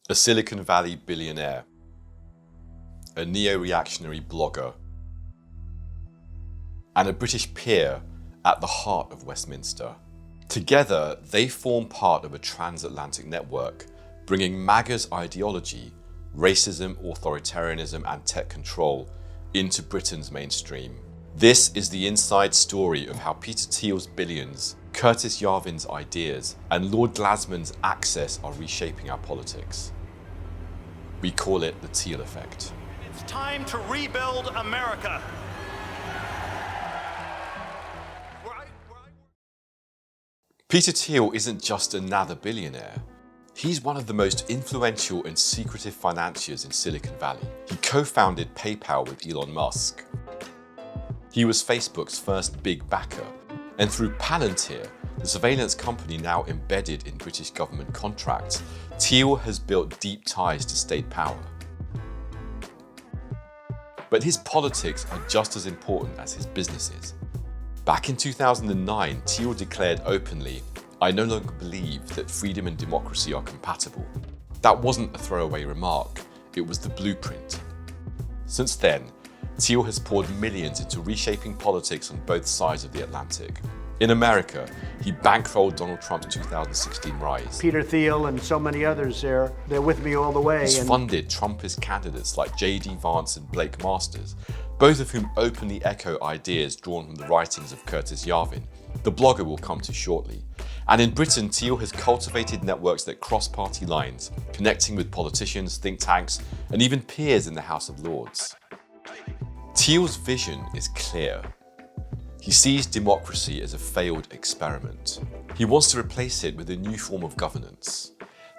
a Silicon Valley billionaire, a neo-reactionary blogger, and a British peer at the heart of Westminster. Together, they form part of a transatlantic network, bringing MAGA's ideology, racism, authoritarianism, and tech control into Britain's mainstream. This is the inside story of how Peter Thiel's billions, Curtis Yarvin's ideas, and Lord Glasman's access are reshaping our politics. We call it the Thiel Effect. It's time to rebuild America. Peter Thiel isn't just another billionaire. He's one of the most influential and secretive financiers in Silicon Valley. He co-founded PayPal with Elon Musk. He was Facebook's first big backer, and through Palantir, the surveillance company now embedded in British government contracts, Thiel has built deep ties to state power. But his politics are just as important as his businesses. Back in 2009, Thiel declared openly, "I no longer believe that freedom and democracy are compatible." That wasn't a throwaway remark, it was the blueprint. Since then, Thiel has poured millions into reshaping politics on both sides of the Atlantic. In America, he bankrolled Donald Trump's 2016 rise. Peter Thiel and so many others, they're with me all the way. He's funded Trumpist candidates like J.D. Vance and Blake Masters, both of whom openly echo ideas drawn from the writings of Curtis Yarvin, the blogger we'll come to shortly. And in Britain, Thiel has cultivated networks that cross party lines, connecting with politicians, think tanks, and even peers in the House of Lords. Thiel's vision is clear. He sees democracy as a failed experiment. He wants to replace it with a new form of governance,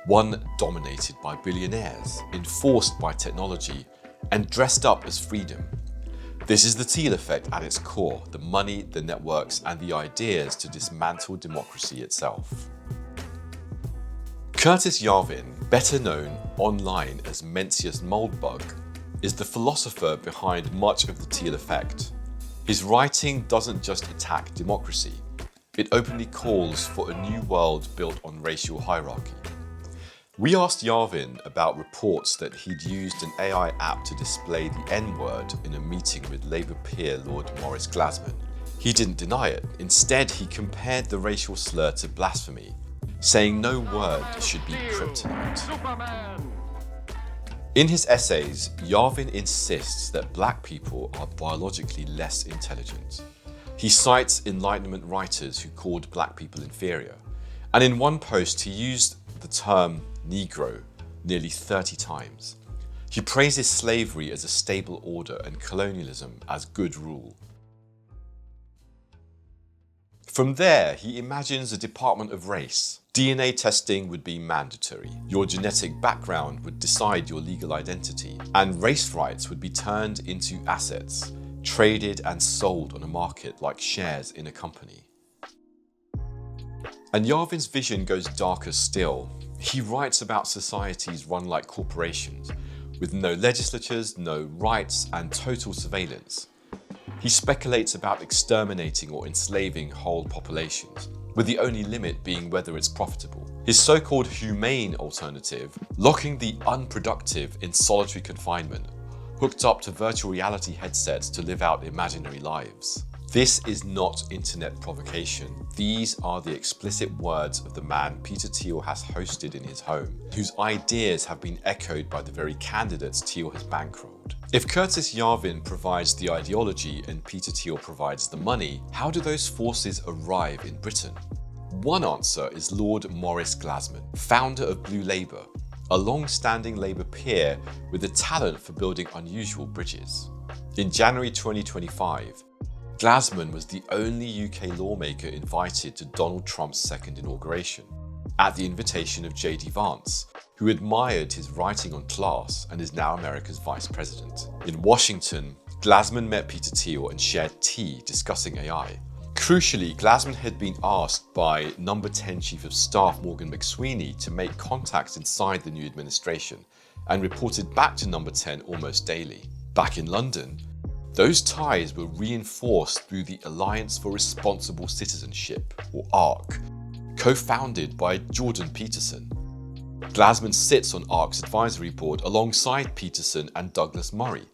one dominated by billionaires, enforced by technology, and dressed up as freedom. This is the Thiel Effect at its core, the money, the networks, and the ideas to dismantle democracy itself. Curtis Yarvin, better known online as Mencius Moldbug, is the philosopher behind much of the Thiel Effect. His writing doesn't just attack democracy, it openly calls for a new world built on racial hierarchy. We asked Yarvin about reports that he'd used an AI app to display the N-word in a meeting with Labour peer Lord Maurice Glasman. He didn't deny it. Instead, he compared the racial slur to blasphemy, saying no word should be kryptonite. Superman. In his essays, Yarvin insists that black people are biologically less intelligent. He cites Enlightenment writers who called black people inferior, and in one post he used the term Negro nearly 30 times. He praises slavery as a stable order and colonialism as good rule. From there, he imagines a department of race. DNA testing would be mandatory. Your genetic background would decide your legal identity, and race rights would be turned into assets, traded and sold on a market like shares in a company. And Yarvin's vision goes darker still. He writes about societies run like corporations, with no legislatures, no rights, and total surveillance. He speculates about exterminating or enslaving whole populations, with the only limit being whether it's profitable. His so-called humane alternative, locking the unproductive in solitary confinement, hooked up to virtual reality headsets to live out imaginary lives. This is not internet provocation. These are the explicit words of the man Peter Thiel has hosted in his home, whose ideas have been echoed by the very candidates Thiel has bankrolled. If Curtis Yarvin provides the ideology and Peter Thiel provides the money, how do those forces arrive in Britain? One answer is Lord Maurice Glasman, founder of Blue Labour, a long-standing Labour peer with a talent for building unusual bridges. In January 2025, Glasman was the only UK lawmaker invited to Donald Trump's second inauguration, at the invitation of J.D. Vance, who admired his writing on class and is now America's vice president. In Washington, Glasman met Peter Thiel and shared tea discussing AI. Crucially, Glasman had been asked by No. 10 Chief of Staff Morgan McSweeney to make contacts inside the new administration and reported back to No. 10 almost daily. Back in London, those ties were reinforced through the Alliance for Responsible Citizenship, or ARC, co-founded by Jordan Peterson. Glasman sits on ARC's advisory board alongside Peterson and Douglas Murray,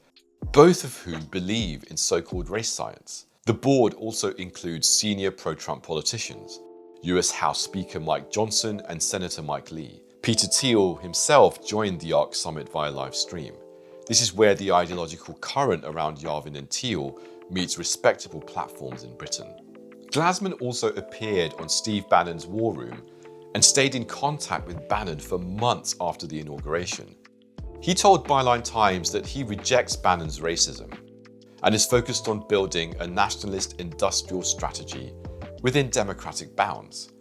both of whom believe in so-called race science. The board also includes senior pro-Trump politicians, US House Speaker Mike Johnson and Senator Mike Lee. Peter Thiel himself joined the ARC summit via live stream. This is where the ideological current around Yarvin and Thiel meets respectable platforms in Britain. Glasman also appeared on Steve Bannon's War Room and stayed in contact with Bannon for months after the inauguration. He told Byline Times that he rejects Bannon's racism and is focused on building a nationalist industrial strategy within democratic bounds.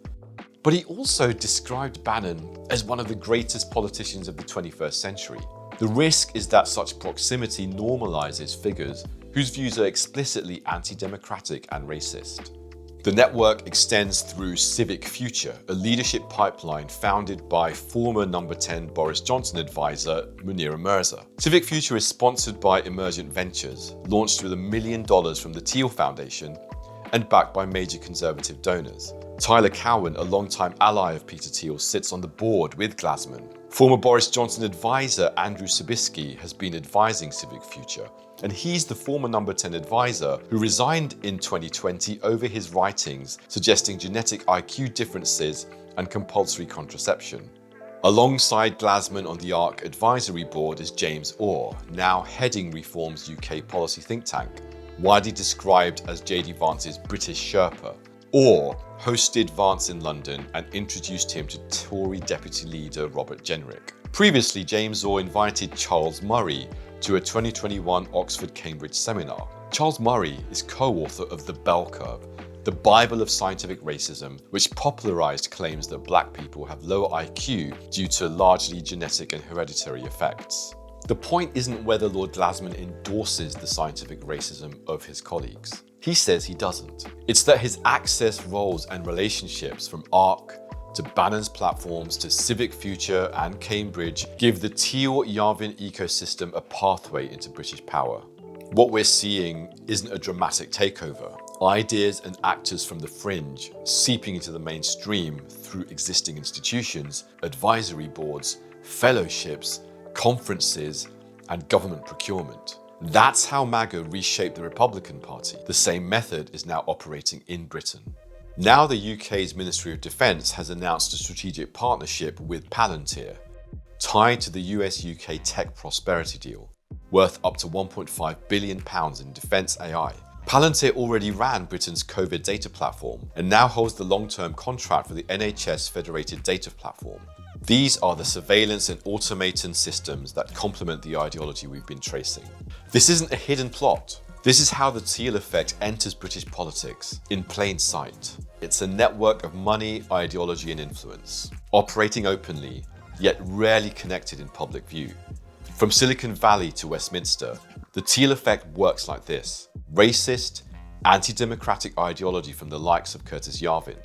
But he also described Bannon as one of the greatest politicians of the 21st century. The risk is that such proximity normalizes figures whose views are explicitly anti-democratic and racist. The network extends through Civic Future, a leadership pipeline founded by former number 10 Boris Johnson advisor Munira Mirza. Civic Future is sponsored by Emergent Ventures, launched with $1 million from the Thiel Foundation and backed by major conservative donors. Tyler Cowen, a longtime ally of Peter Thiel, sits on the board with Glasman. Former Boris Johnson advisor Andrew Sabisky has been advising Civic Future, and he's the former number 10 advisor who resigned in 2020 over his writings suggesting genetic IQ differences and compulsory contraception. Alongside Glasman on the ARC advisory board is James Orr, now heading Reform's UK policy think tank, widely described as JD Vance's British Sherpa. Orr hosted Vance in London and introduced him to Tory deputy leader Robert Jenrick. Previously, James Orr invited Charles Murray to a 2021 Oxford-Cambridge seminar. Charles Murray is co-author of The Bell Curve, the Bible of Scientific Racism, which popularized claims that black people have lower IQ due to largely genetic and hereditary effects. The point isn't whether Lord Glasman endorses the scientific racism of his colleagues. He says he doesn't. It's that his access, roles and relationships from ARC to Bannon's platforms to Civic Future and Cambridge give the Thiel-Yarvin ecosystem a pathway into British power. What we're seeing isn't a dramatic takeover. Ideas and actors from the fringe seeping into the mainstream through existing institutions, advisory boards, fellowships, conferences, and government procurement. That's how MAGA reshaped the Republican Party. The same method is now operating in Britain. Now the UK's Ministry of Defence has announced a strategic partnership with Palantir, tied to the US-UK tech prosperity deal, worth up to £1.5 billion in defence AI. Palantir already ran Britain's COVID data platform and now holds the long-term contract for the NHS Federated Data Platform. These are the surveillance and automaton systems that complement the ideology we've been tracing. This isn't a hidden plot. This is how the Thiel Effect enters British politics, in plain sight. It's a network of money, ideology and influence, operating openly, yet rarely connected in public view. From Silicon Valley to Westminster, the Thiel Effect works like this: racist, anti-democratic ideology from the likes of Curtis Yarvin,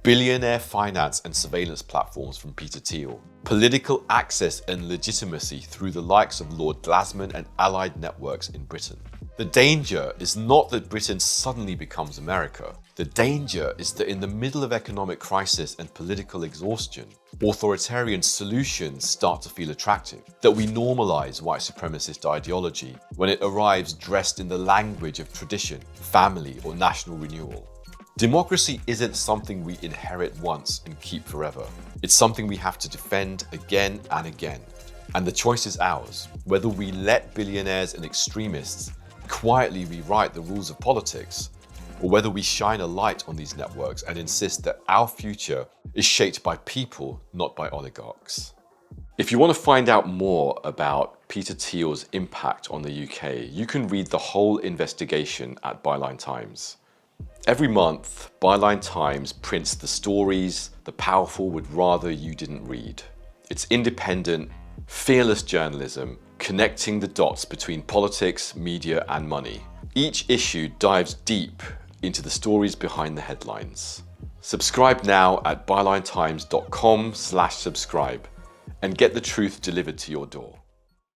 billionaire finance and surveillance platforms from Peter Thiel, political access and legitimacy through the likes of Lord Glasman and allied networks in Britain. The danger is not that Britain suddenly becomes America. The danger is that in the middle of economic crisis and political exhaustion, authoritarian solutions start to feel attractive, that we normalize white supremacist ideology when it arrives dressed in the language of tradition, family, or national renewal. Democracy isn't something we inherit once and keep forever. It's something we have to defend again and again. And the choice is ours, whether we let billionaires and extremists quietly rewrite the rules of politics, or whether we shine a light on these networks and insist that our future is shaped by people, not by oligarchs. If you want to find out more about Peter Thiel's impact on the UK, you can read the whole investigation at Byline Times. Every month, Byline Times prints the stories the powerful would rather you didn't read. It's independent, fearless journalism, connecting the dots between politics, media, and money. Each issue dives deep into the stories behind the headlines. Subscribe now at bylinetimes.com/subscribe and get the truth delivered to your door.